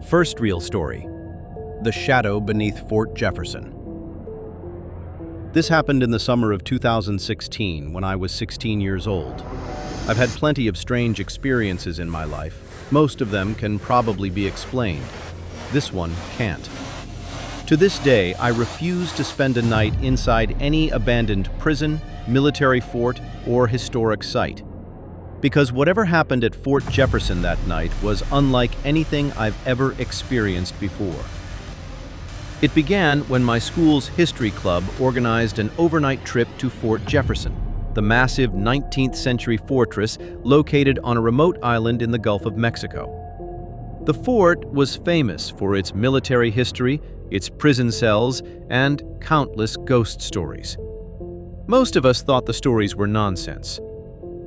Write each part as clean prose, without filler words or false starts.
First real story: The Shadow Beneath Fort Jefferson. This happened in the summer of 2016 when I was 16 years old. I've had plenty of strange experiences in my life. Most of them can probably be explained. This one can't. To this day, I refuse to spend a night inside any abandoned prison, military fort, or historic site. Because whatever happened at Fort Jefferson that night was unlike anything I've ever experienced before. It began when my school's history club organized an overnight trip to Fort Jefferson, the massive 19th century fortress located on a remote island in the Gulf of Mexico. The fort was famous for its military history, its prison cells, and countless ghost stories. Most of us thought the stories were nonsense.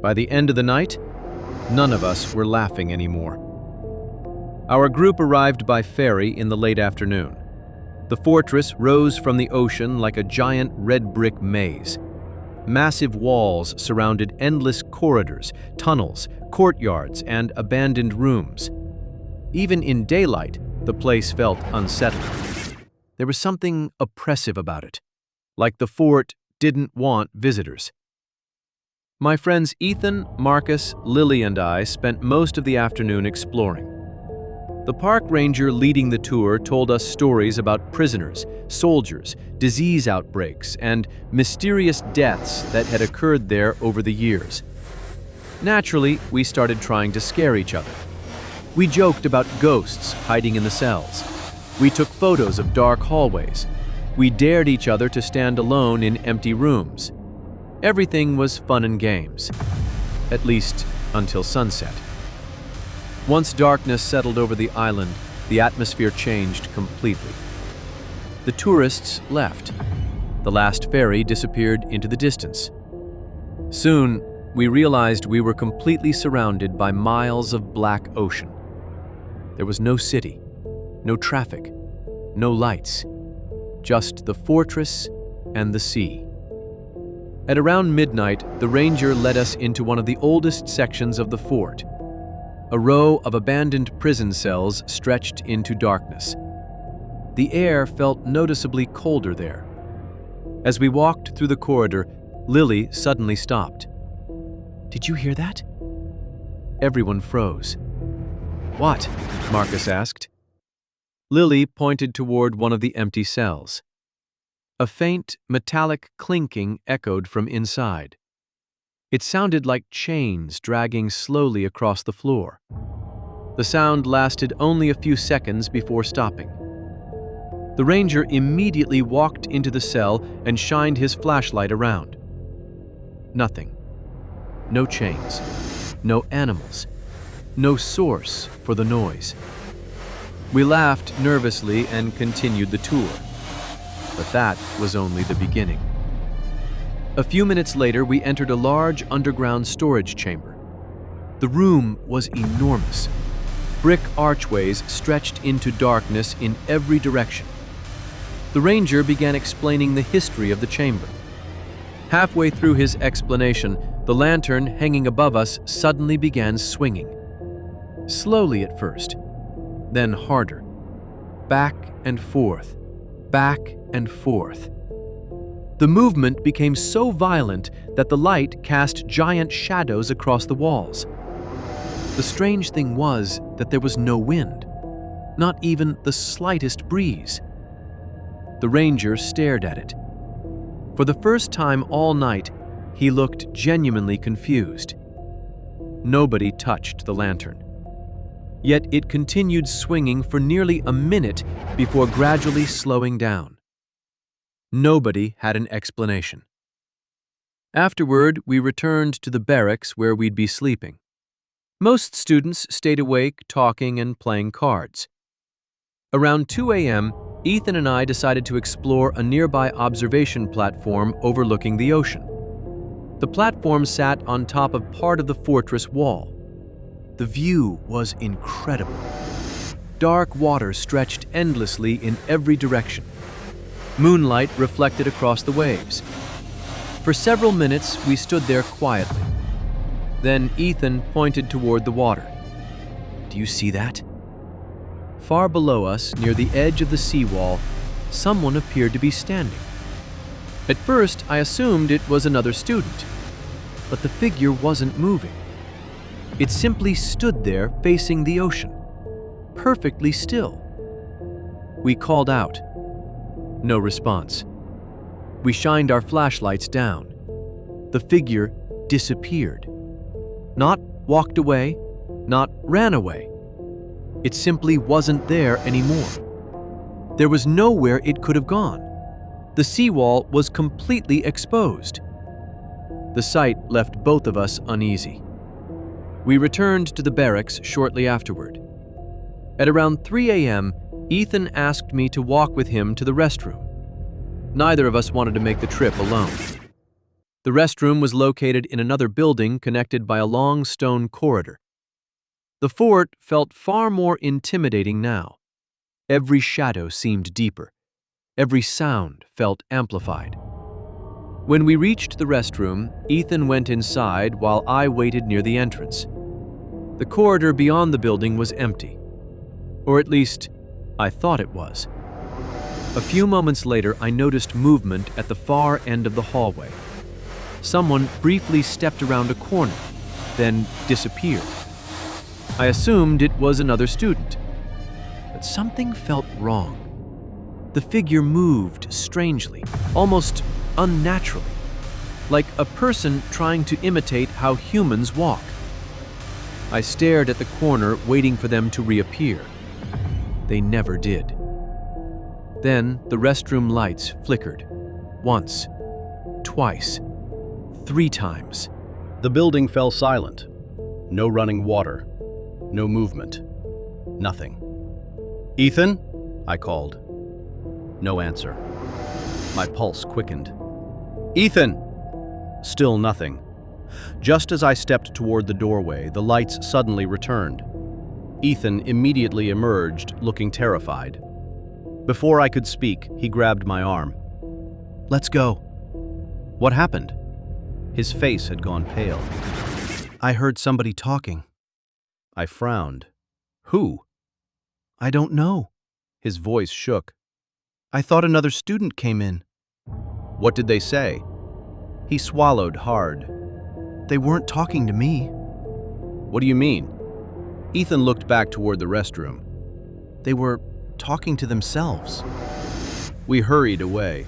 By the end of the night, none of us were laughing anymore. Our group arrived by ferry in the late afternoon. The fortress rose from the ocean like a giant red brick maze. Massive walls surrounded endless corridors, tunnels, courtyards, and abandoned rooms. Even in daylight, the place felt unsettling. There was something oppressive about it, like the fort didn't want visitors. My friends Ethan, Marcus, Lily, and I spent most of the afternoon exploring. The park ranger leading the tour told us stories about prisoners, soldiers, disease outbreaks, and mysterious deaths that had occurred there over the years. Naturally, we started trying to scare each other. We joked about ghosts hiding in the cells. We took photos of dark hallways. We dared each other to stand alone in empty rooms. Everything was fun and games, at least until sunset. Once darkness settled over the island, the atmosphere changed completely. The tourists left. The last ferry disappeared into the distance. Soon, we realized we were completely surrounded by miles of black ocean. There was no city, no traffic, no lights, just the fortress and the sea. At around midnight, the ranger led us into one of the oldest sections of the fort. A row of abandoned prison cells stretched into darkness. The air felt noticeably colder there. As we walked through the corridor, Lily suddenly stopped. "Did you hear that?" Everyone froze. "What?" Marcus asked. Lily pointed toward one of the empty cells. A faint, metallic clinking echoed from inside. It sounded like chains dragging slowly across the floor. The sound lasted only a few seconds before stopping. The ranger immediately walked into the cell and shined his flashlight around. Nothing. No chains. No animals. No source for the noise. We laughed nervously and continued the tour. But that was only the beginning. A few minutes later, we entered a large underground storage chamber. The room was enormous. Brick archways stretched into darkness in every direction. The ranger began explaining the history of the chamber. Halfway through his explanation, the lantern hanging above us suddenly began swinging. Slowly at first, then harder. Back and forth, back and forth. The movement became so violent that the light cast giant shadows across the walls. The strange thing was that there was no wind, not even the slightest breeze. The ranger stared at it. For the first time all night, he looked genuinely confused. Nobody touched the lantern. Yet it continued swinging for nearly a minute before gradually slowing down. Nobody had an explanation. Afterward, we returned to the barracks where we'd be sleeping. Most students stayed awake, talking and playing cards. Around 2 a.m., Ethan and I decided to explore a nearby observation platform overlooking the ocean. The platform sat on top of part of the fortress wall. The view was incredible. Dark water stretched endlessly in every direction. Moonlight reflected across the waves. For several minutes, we stood there quietly. Then Ethan pointed toward the water. "Do you see that?" Far below us, near the edge of the seawall, someone appeared to be standing. At first, I assumed it was another student, but the figure wasn't moving. It simply stood there facing the ocean, perfectly still. We called out. No response. We shined our flashlights down. The figure disappeared. Not walked away, not ran away. It simply wasn't there anymore. There was nowhere it could have gone. The seawall was completely exposed. The sight left both of us uneasy. We returned to the barracks shortly afterward. At around 3 a.m., Ethan asked me to walk with him to the restroom. Neither of us wanted to make the trip alone. The restroom was located in another building connected by a long stone corridor. The fort felt far more intimidating now. Every shadow seemed deeper. Every sound felt amplified. When we reached the restroom, Ethan went inside while I waited near the entrance. The corridor beyond the building was empty. Or at least, I thought it was. A few moments later, I noticed movement at the far end of the hallway. Someone briefly stepped around a corner, then disappeared. I assumed it was another student, but something felt wrong. The figure moved strangely, almost unnaturally, like a person trying to imitate how humans walk. I stared at the corner, waiting for them to reappear. They never did. Then the restroom lights flickered. Once, twice, 3 times. The building fell silent. No running water. No movement. Nothing. "Ethan?" I called. No answer. My pulse quickened. "Ethan!" Still nothing. Just as I stepped toward the doorway, the lights suddenly returned. Ethan immediately emerged, looking terrified. Before I could speak, he grabbed my arm. "Let's go." What happened? His face had gone pale. "I heard somebody talking." I frowned. "Who?" "I don't know." His voice shook. "I thought another student came in." "What did they say?" He swallowed hard. "They weren't talking to me." "What do you mean?" Ethan looked back toward the restroom. "They were talking to themselves." We hurried away.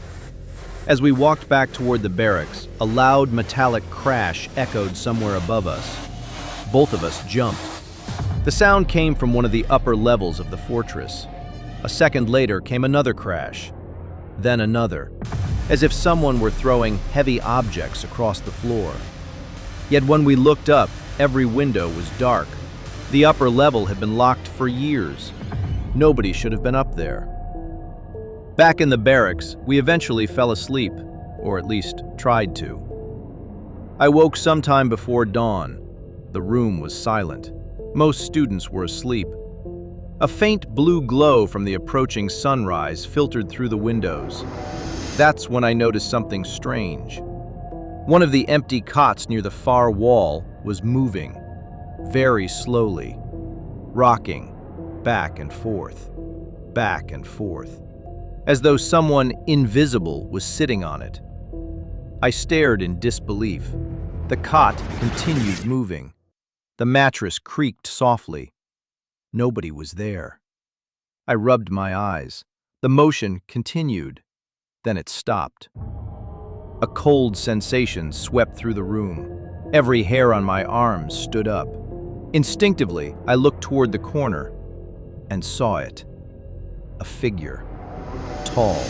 As we walked back toward the barracks, a loud metallic crash echoed somewhere above us. Both of us jumped. The sound came from one of the upper levels of the fortress. A second later came another crash, then another, as if someone were throwing heavy objects across the floor. Yet when we looked up, every window was dark. The upper level had been locked for years. Nobody should have been up there. Back in the barracks, we eventually fell asleep, or at least tried to. I woke sometime before dawn. The room was silent. Most students were asleep. A faint blue glow from the approaching sunrise filtered through the windows. That's when I noticed something strange. One of the empty cots near the far wall was moving, very slowly, rocking back and forth, as though someone invisible was sitting on it. I stared in disbelief. The cot continued moving. The mattress creaked softly. Nobody was there. I rubbed my eyes. The motion continued. Then it stopped. A cold sensation swept through the room. Every hair on my arms stood up. Instinctively, I looked toward the corner and saw it. A figure. Tall,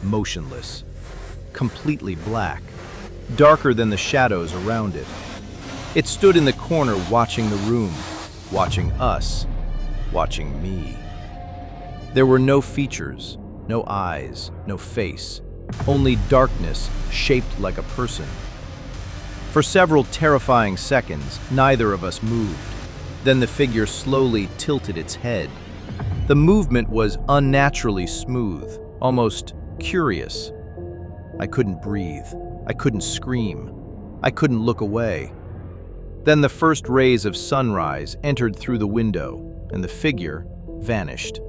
motionless, completely black, darker than the shadows around it. It stood in the corner watching the room, watching us, watching me. There were no features, no eyes, no face, only darkness shaped like a person. For several terrifying seconds, neither of us moved. Then the figure slowly tilted its head. The movement was unnaturally smooth, almost curious. I couldn't breathe. I couldn't scream. I couldn't look away. Then the first rays of sunrise entered through the window, and the figure vanished,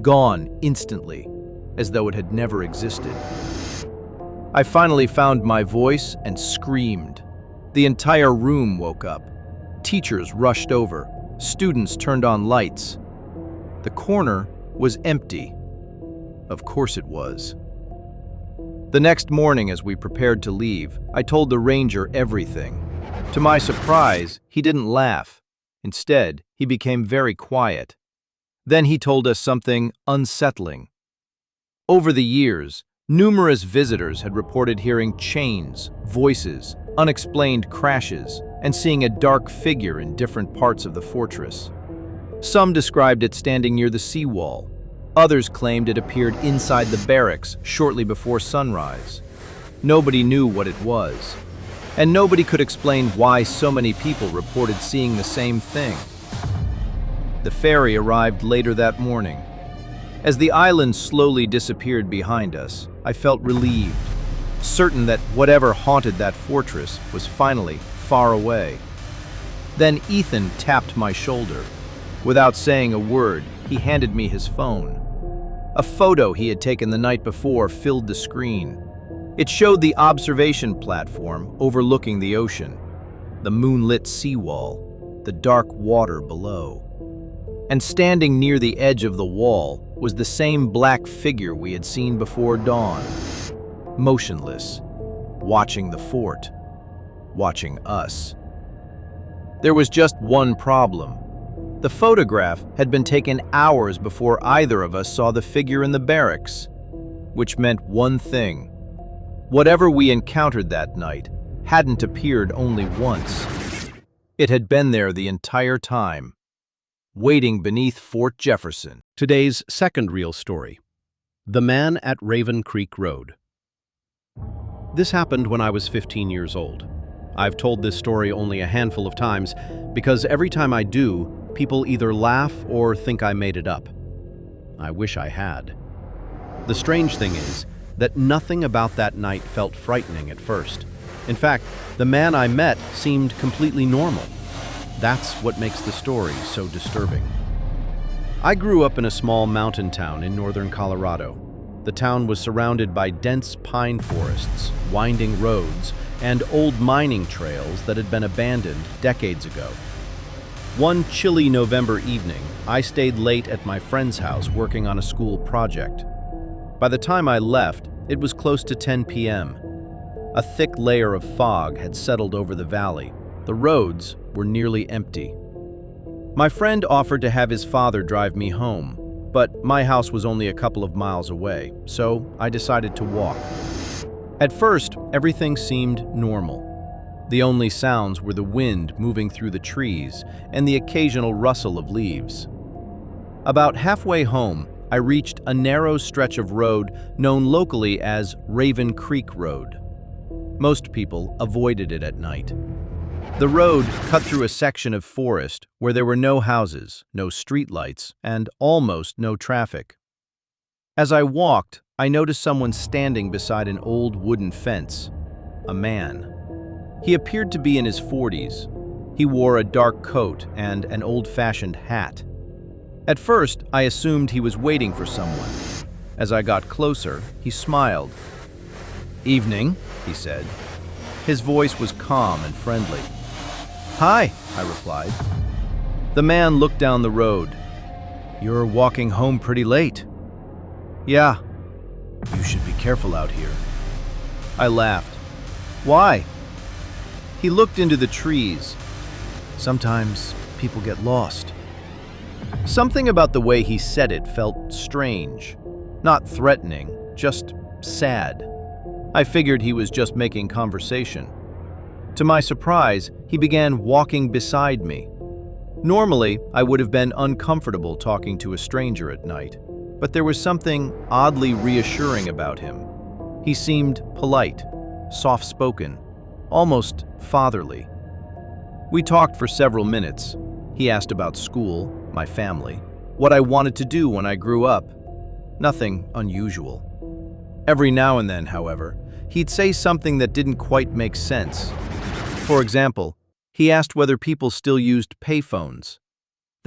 gone instantly, as though it had never existed. I finally found my voice and screamed. The entire room woke up. Teachers rushed over. Students turned on lights. The corner was empty. Of course it was. The next morning, as we prepared to leave, I told the ranger everything. To my surprise, he didn't laugh. Instead, he became very quiet. Then he told us something unsettling. Over the years, numerous visitors had reported hearing chains, voices, unexplained crashes, and seeing a dark figure in different parts of the fortress. Some described it standing near the seawall. Others claimed it appeared inside the barracks shortly before sunrise. Nobody knew what it was, and nobody could explain why so many people reported seeing the same thing. The ferry arrived later that morning. As the island slowly disappeared behind us, I felt relieved, certain that whatever haunted that fortress was finally far away. Then Ethan tapped my shoulder. Without saying a word, he handed me his phone. A photo he had taken the night before filled the screen. It showed the observation platform overlooking the ocean, the moonlit seawall, the dark water below. And standing near the edge of the wall was the same black figure we had seen before dawn, motionless, watching the fort, watching us. There was just one problem. The photograph had been taken hours before either of us saw the figure in the barracks, which meant one thing. Whatever we encountered that night hadn't appeared only once. It had been there the entire time, waiting beneath Fort Jefferson. Today's second real story: The Man at Raven Creek Road. This happened when I was 15 years old. I've told this story only a handful of times because every time I do, people either laugh or think I made it up. I wish I had. The strange thing is that nothing about that night felt frightening at first. In fact, the man I met seemed completely normal. That's what makes the story so disturbing. I grew up in a small mountain town in northern Colorado. The town was surrounded by dense pine forests, winding roads, and old mining trails that had been abandoned decades ago. One chilly November evening, I stayed late at my friend's house working on a school project. By the time I left, it was close to 10 p.m. A thick layer of fog had settled over the valley. The roads were nearly empty. My friend offered to have his father drive me home, but my house was only a couple of miles away, so I decided to walk. At first, everything seemed normal. The only sounds were the wind moving through the trees and the occasional rustle of leaves. About halfway home, I reached a narrow stretch of road known locally as Raven Creek Road. Most people avoided it at night. The road cut through a section of forest where there were no houses, no streetlights, and almost no traffic. As I walked, I noticed someone standing beside an old wooden fence. A man. He appeared to be in his 40s. He wore a dark coat and an old-fashioned hat. At first, I assumed he was waiting for someone. As I got closer, he smiled. "Evening," he said. His voice was calm and friendly. "Hi," I replied. The man looked down the road. "You're walking home pretty late." "Yeah." "You should be careful out here." I laughed. "Why?" He looked into the trees. "Sometimes people get lost." Something about the way he said it felt strange. Not threatening, just sad. I figured he was just making conversation. To my surprise, he began walking beside me. Normally, I would have been uncomfortable talking to a stranger at night, but there was something oddly reassuring about him. He seemed polite, soft-spoken, almost fatherly. We talked for several minutes. He asked about school, my family, what I wanted to do when I grew up. Nothing unusual. Every now and then, however, he'd say something that didn't quite make sense. For example, he asked whether people still used payphones.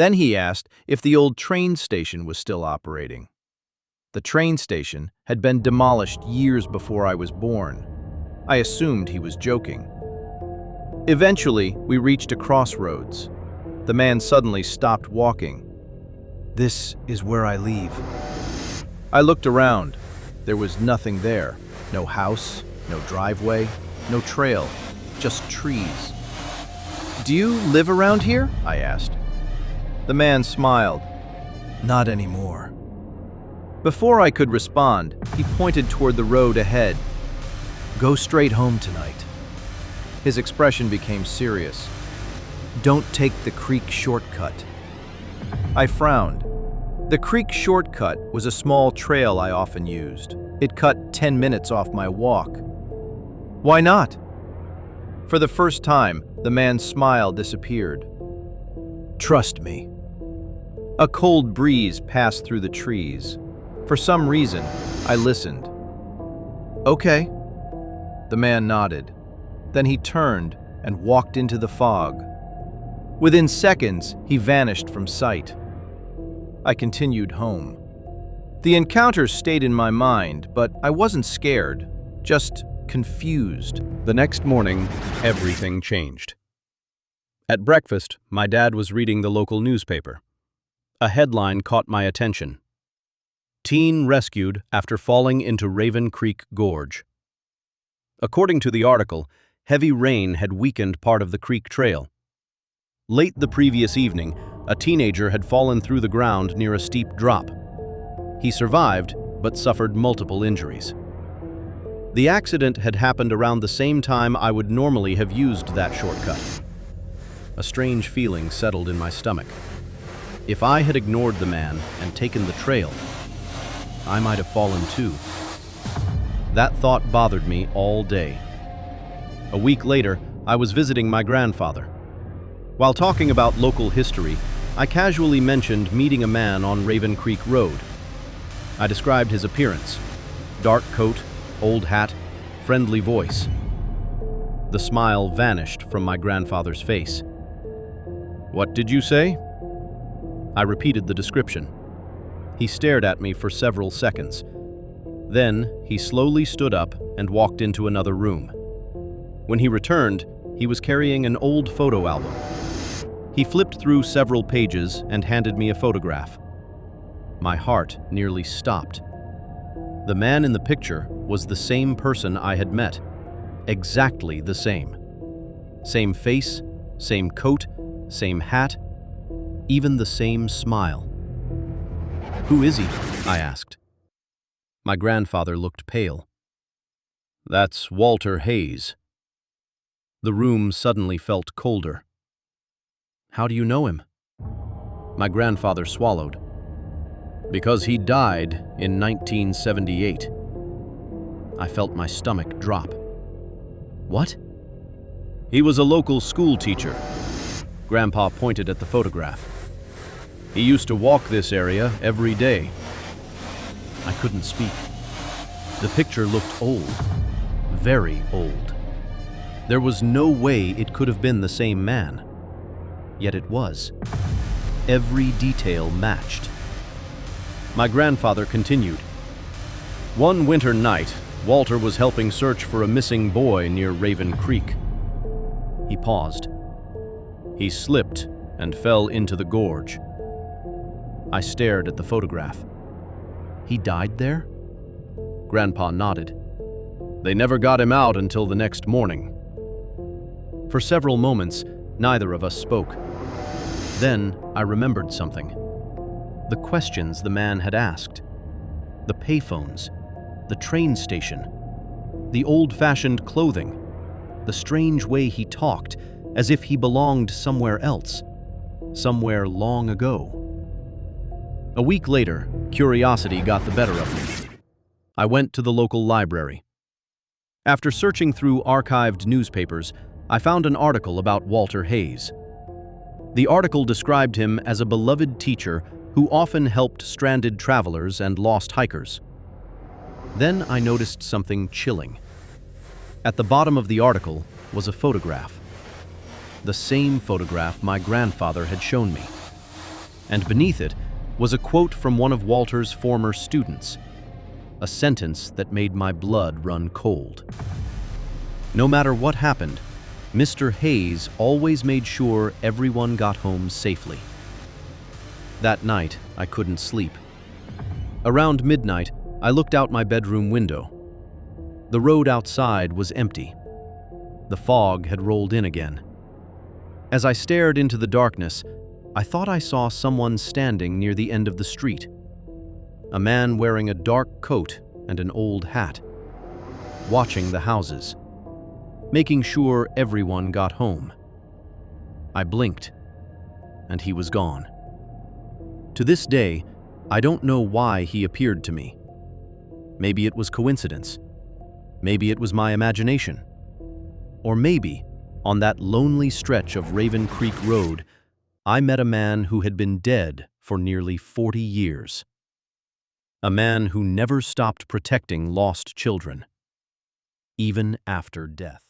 Then he asked if the old train station was still operating. The train station had been demolished years before I was born. I assumed he was joking. Eventually, we reached a crossroads. The man suddenly stopped walking. "This is where I leave." I looked around. There was nothing there. No house, no driveway, no trail, just trees. "Do you live around here?" I asked. The man smiled. "Not anymore." Before I could respond, he pointed toward the road ahead. "Go straight home tonight." His expression became serious. "Don't take the creek shortcut." I frowned. The creek shortcut was a small trail I often used. It cut 10 minutes off my walk. "Why not?" For the first time, the man's smile disappeared. "Trust me." A cold breeze passed through the trees. For some reason, I listened. "Okay." The man nodded. Then he turned and walked into the fog. Within seconds, he vanished from sight. I continued home. The encounter stayed in my mind, but I wasn't scared, just confused. The next morning, everything changed. At breakfast, my dad was reading the local newspaper. A headline caught my attention. "Teen rescued after falling into Raven Creek Gorge." According to the article, heavy rain had weakened part of the creek trail. Late the previous evening, a teenager had fallen through the ground near a steep drop. He survived, but suffered multiple injuries. The accident had happened around the same time I would normally have used that shortcut. A strange feeling settled in my stomach. If I had ignored the man and taken the trail, I might have fallen too. That thought bothered me all day. A week later, I was visiting my grandfather. While talking about local history, I casually mentioned meeting a man on Raven Creek Road. I described his appearance: dark coat, old hat, friendly voice. The smile vanished from my grandfather's face. "What did you say?" I repeated the description. He stared at me for several seconds. Then he slowly stood up and walked into another room. When he returned, he was carrying an old photo album. He flipped through several pages and handed me a photograph. My heart nearly stopped. The man in the picture was the same person I had met. Exactly the same. Same face, same coat, same hat, even the same smile. "Who is he?" I asked. My grandfather looked pale. "That's Walter Hayes." The room suddenly felt colder. "How do you know him?" My grandfather swallowed. "Because he died in 1978. I felt my stomach drop. "What?" "He was a local school teacher." Grandpa pointed at the photograph. "He used to walk this area every day." I couldn't speak. The picture looked old, very old. There was no way it could have been the same man. Yet it was. Every detail matched. My grandfather continued. "One winter night, Walter was helping search for a missing boy near Raven Creek." He paused. "He slipped and fell into the gorge." I stared at the photograph. "He died there?" Grandpa nodded. "They never got him out until the next morning." For several moments, neither of us spoke. Then I remembered something. The questions the man had asked. The payphones, the train station, the old-fashioned clothing, the strange way he talked, as if he belonged somewhere else, somewhere long ago. A week later, curiosity got the better of me. I went to the local library. After searching through archived newspapers, I found an article about Walter Hayes. The article described him as a beloved teacher who often helped stranded travelers and lost hikers. Then I noticed something chilling. At the bottom of the article was a photograph. The same photograph my grandfather had shown me. and beneath it was a quote from one of Walter's former students, a sentence that made my blood run cold. No matter what happened, Mr. Hayes always made sure everyone got home safely. That night, I couldn't sleep. Around midnight, I looked out my bedroom window. The road outside was empty. The fog had rolled in again. As I stared into the darkness, I thought I saw someone standing near the end of the street. A man wearing a dark coat and an old hat, watching the houses, making sure everyone got home. I blinked, and he was gone. To this day, I don't know why he appeared to me. Maybe it was coincidence. Maybe it was my imagination. Or maybe, on that lonely stretch of Raven Creek Road, I met a man who had been dead for nearly 40 years. A man who never stopped protecting lost children, even after death.